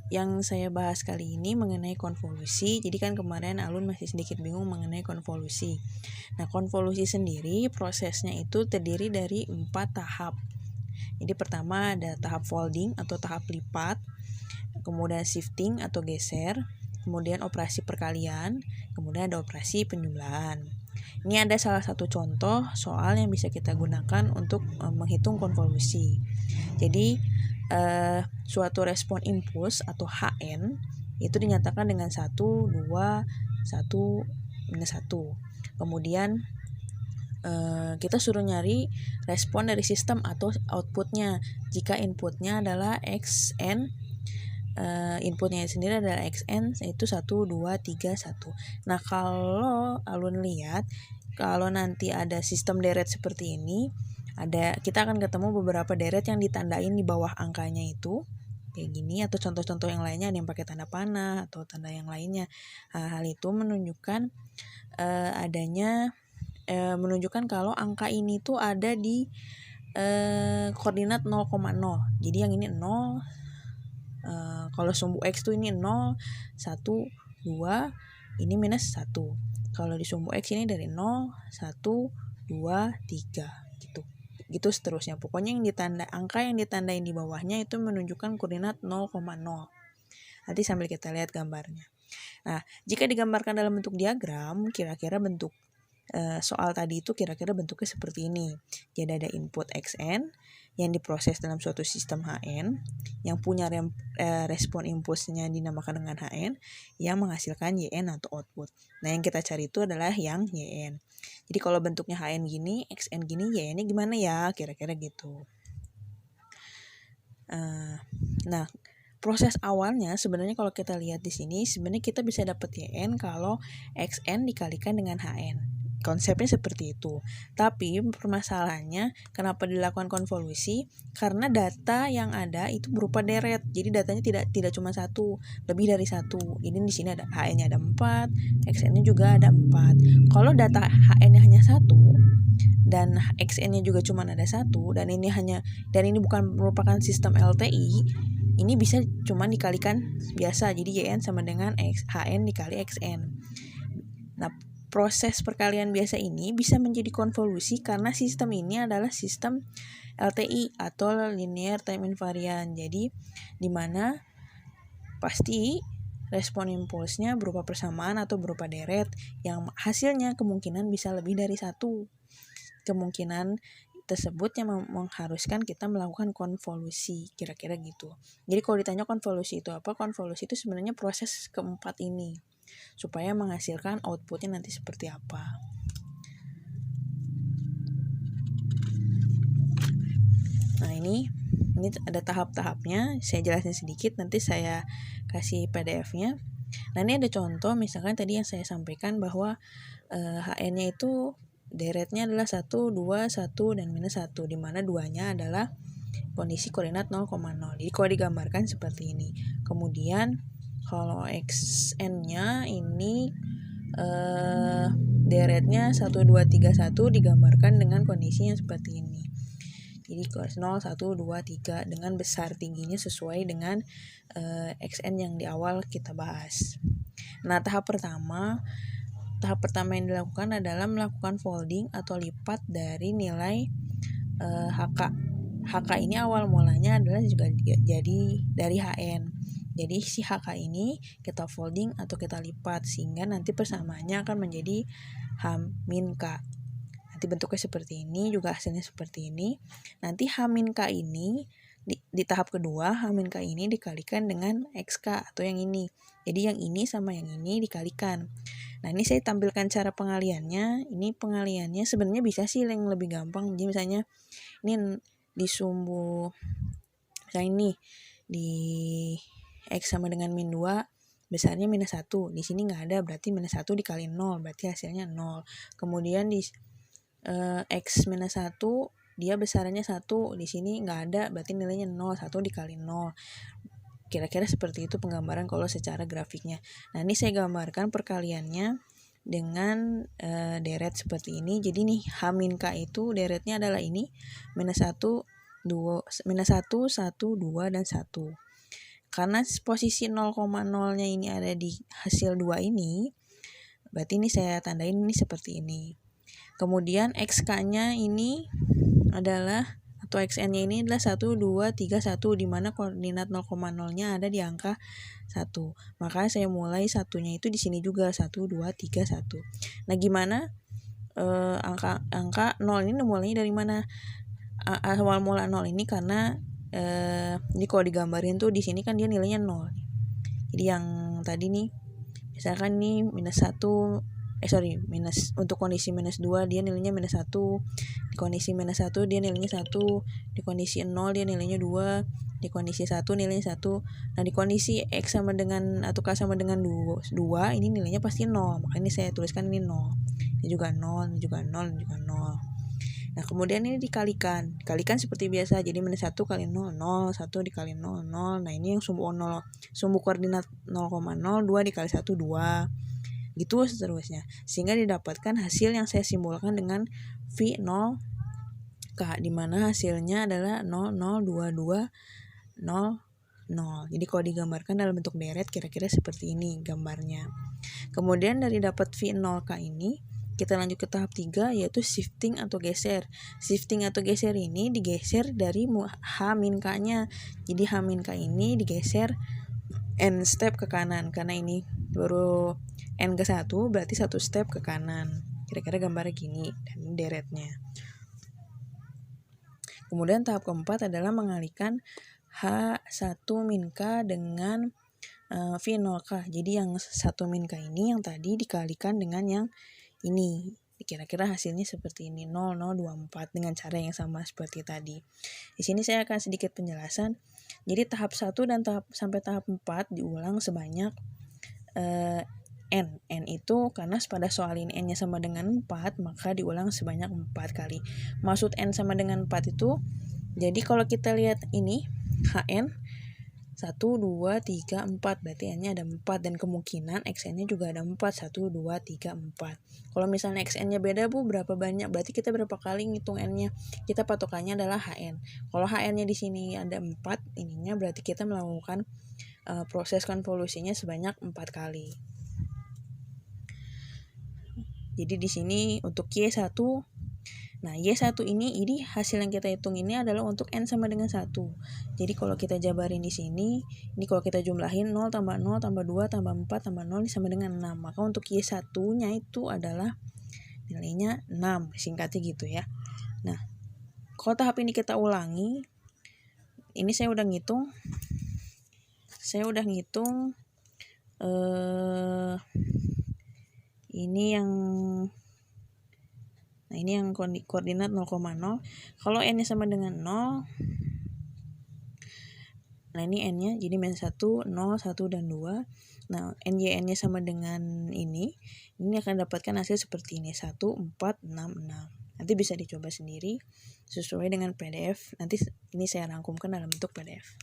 yang saya bahas kali ini mengenai konvolusi. Jadi kan kemarin Alun masih sedikit bingung mengenai konvolusi. Nah, konvolusi sendiri prosesnya itu terdiri dari 4 tahap. Jadi pertama ada tahap folding atau tahap lipat, kemudian shifting atau geser, kemudian operasi perkalian, kemudian ada operasi penjumlahan. Ini ada salah satu contoh soal yang bisa kita gunakan untuk menghitung konvolusi. Jadi suatu respon impuls atau HN itu dinyatakan dengan 1, 2, 1, minus 1. Kemudian kita suruh nyari respon dari sistem atau outputnya. Jika inputnya adalah XN, inputnya sendiri adalah XN, yaitu 1, 2, 3, 1. Nah, kalau Alun lihat, kalau nanti ada sistem deret seperti ini, kita akan ketemu beberapa deret yang ditandain di bawah angkanya itu kayak gini, atau contoh-contoh yang lainnya ada yang pakai tanda panah atau tanda yang lainnya. Hal itu menunjukkan menunjukkan kalau angka ini tuh ada di koordinat 0,0. Jadi yang ini 0, kalau sumbu X tuh ini 0, 1, 2, ini minus 1. Kalau di sumbu X ini dari 0, 1, 2, 3 gitu seterusnya. Pokoknya angka yang ditandain di bawahnya itu menunjukkan koordinat 0,0. Nanti sambil kita lihat gambarnya. Nah, jika digambarkan dalam bentuk diagram, kira-kira bentuk soal tadi itu kira-kira bentuknya seperti ini. Jadi ada input XN yang diproses dalam suatu sistem HN yang punya respon impulsnya dinamakan dengan HN yang menghasilkan YN atau output. Nah, yang kita cari itu adalah yang YN. Jadi kalau bentuknya HN gini, XN gini, YN-nya gimana ya? Kira-kira gitu. Nah, proses awalnya sebenarnya kalau kita lihat di sini, sebenarnya kita bisa dapat YN kalau XN dikalikan dengan HN. Konsepnya seperti itu. Tapi permasalahannya kenapa dilakukan konvolusi? Karena data yang ada itu berupa deret. Jadi datanya tidak cuma satu, lebih dari satu. Jadi di sini ada HN-nya ada 4, XN-nya juga ada 4. Kalau data HN-nya hanya 1 dan XN-nya juga cuma ada 1 dan ini bukan merupakan sistem LTI, ini bisa cuma dikalikan biasa. Jadi YN sama dengan HN dikali XN. Nah, proses perkalian biasa ini bisa menjadi konvolusi karena sistem ini adalah sistem LTI atau linear time invariant. Jadi di mana pasti respon impulsnya berupa persamaan atau berupa deret yang hasilnya kemungkinan bisa lebih dari 1. Kemungkinan tersebut yang mengharuskan kita melakukan konvolusi, kira-kira gitu. Jadi kalau ditanya konvolusi itu apa? Konvolusi itu sebenarnya proses keempat ini, supaya menghasilkan outputnya nanti seperti apa. Nah, ini ada tahap-tahapnya, saya jelasin sedikit, nanti saya kasih PDF-nya. Nah, ini ada contoh, misalkan tadi yang saya sampaikan bahwa HN-nya itu deretnya adalah 1, 2, 1, dan minus 1, di mana 2-nya adalah kondisi koordinat 0,0. Jadi kalau digambarkan seperti ini. Kemudian kalau XN-nya ini deretnya 1, 2, 3, 1 digambarkan dengan kondisi yang seperti ini. Jadi 0, 1, 2, 3 dengan besar tingginya sesuai dengan XN yang di awal kita bahas. Nah, tahap pertama yang dilakukan adalah melakukan folding atau lipat dari nilai HK. HK ini awal mulanya adalah juga jadi dari HN. Jadi si HK ini kita folding atau kita lipat sehingga nanti persamaannya akan menjadi H-K. Nanti bentuknya seperti ini, juga hasilnya seperti ini. Nanti H-K ini di tahap kedua, H-K ini dikalikan dengan XK atau yang ini. Jadi yang ini sama yang ini dikalikan. Nah, ini saya tampilkan cara pengaliannya. Ini pengaliannya sebenarnya bisa sih yang lebih gampang. Jadi misalnya ini di sumbu, misalnya ini di X sama dengan min 2, besarnya minus 1. Di sini nggak ada, berarti minus 1 dikali 0, berarti hasilnya 0. Kemudian di X minus 1, dia besarnya 1. Di sini nggak ada, berarti nilainya 0. 1 dikali 0. Kira-kira seperti itu penggambaran kalau secara grafiknya. Nah, ini saya gambarkan perkaliannya dengan deret seperti ini. Jadi nih H-K itu deretnya adalah ini, minus 1, 1, 1, 2, dan 1. karena posisi 0,0-nya ini ada di hasil 2 ini, berarti ini saya tandain ini seperti ini. Kemudian XK-nya ini adalah atau XN-nya ini adalah 1, 2, 3, 1, di mana koordinat 0,0-nya ada di angka 1. Maka saya mulai satunya itu di sini juga 1, 2, 3, 1. Nah, gimana angka 0 ini mulainya dari mana? Awal mula 0 ini karena ini kalau digambarin tuh di sini kan dia nilainya 0. Jadi yang tadi nih misalkan nih minus untuk kondisi minus 2 dia nilainya minus 1, di kondisi minus 1 dia nilainya 1, di kondisi 0 dia nilainya 2, di kondisi 1 nilainya 1. Nah, di kondisi X sama dengan atau K sama dengan 2 ini nilainya pasti 0, makanya ini saya tuliskan ini 0. Ini juga 0, ini juga 0, ini juga 0. Nah, kemudian ini dikalikan seperti biasa, jadi minus 1 kali 0, 0, 1 dikali 0, 0. Nah, ini yang sumbu koordinat 0,0, 2 dikali 1, 2. Gitu seterusnya, sehingga didapatkan hasil yang saya simbolkan dengan V0K, di mana hasilnya adalah 0, 0, 2, 2, 0, 0. Jadi kalau digambarkan dalam bentuk deret kira-kira seperti ini gambarnya. Kemudian dari dapat V0K ini, kita lanjut ke tahap 3 yaitu shifting atau geser. Shifting atau geser ini digeser dari H-K-nya. Jadi H-K ini digeser N step ke kanan, karena ini baru N ke 1 berarti 1 step ke kanan. Kira-kira gambarnya gini, dan ini deretnya. Kemudian tahap keempat adalah mengalihkan H1-K dengan V0K. Jadi yang 1-K ini yang tadi dikalikan dengan yang ini. Kira-kira hasilnya seperti ini, 0024 dengan cara yang sama seperti tadi. Di sini saya akan sedikit penjelasan. Jadi tahap 1 dan sampai tahap 4 diulang sebanyak N itu karena pada soal ini N-nya sama dengan 4, maka diulang sebanyak 4 kali. Maksud N sama dengan 4 itu, jadi kalau kita lihat ini HN 1, 2, 3, 4, berarti N-nya ada 4, dan kemungkinan XN-nya juga ada 4, 1, 2, 3, 4. Kalau misalnya XN-nya beda berapa banyak, berarti kita berapa kali ngitung N-nya, kita patokannya adalah HN. Kalau HN-nya di sini ada 4, ininya berarti kita melakukan proses konvolusinya sebanyak 4 kali. Jadi di sini untuk Y1, nah Y1 ini hasil yang kita hitung ini adalah untuk N sama dengan 1. Jadi kalau kita jabarin di sini, ini kalau kita jumlahin 0 tambah 0 tambah 2 tambah 4 tambah 0 sama dengan 6. Maka untuk Y1-nya itu adalah nilainya 6, singkatnya gitu ya. Nah, kalau tahap ini kita ulangi, ini saya udah ngitung ini yang koordinat 0,0. Kalau N-nya sama dengan 0, nah ini N-nya jadi minus 1, 0, 1, dan 2. Nah, NY-N-nya sama dengan ini akan dapatkan hasil seperti ini, 1, 4, 6, 6. Nanti bisa dicoba sendiri sesuai dengan PDF. Nanti ini saya rangkumkan dalam bentuk PDF.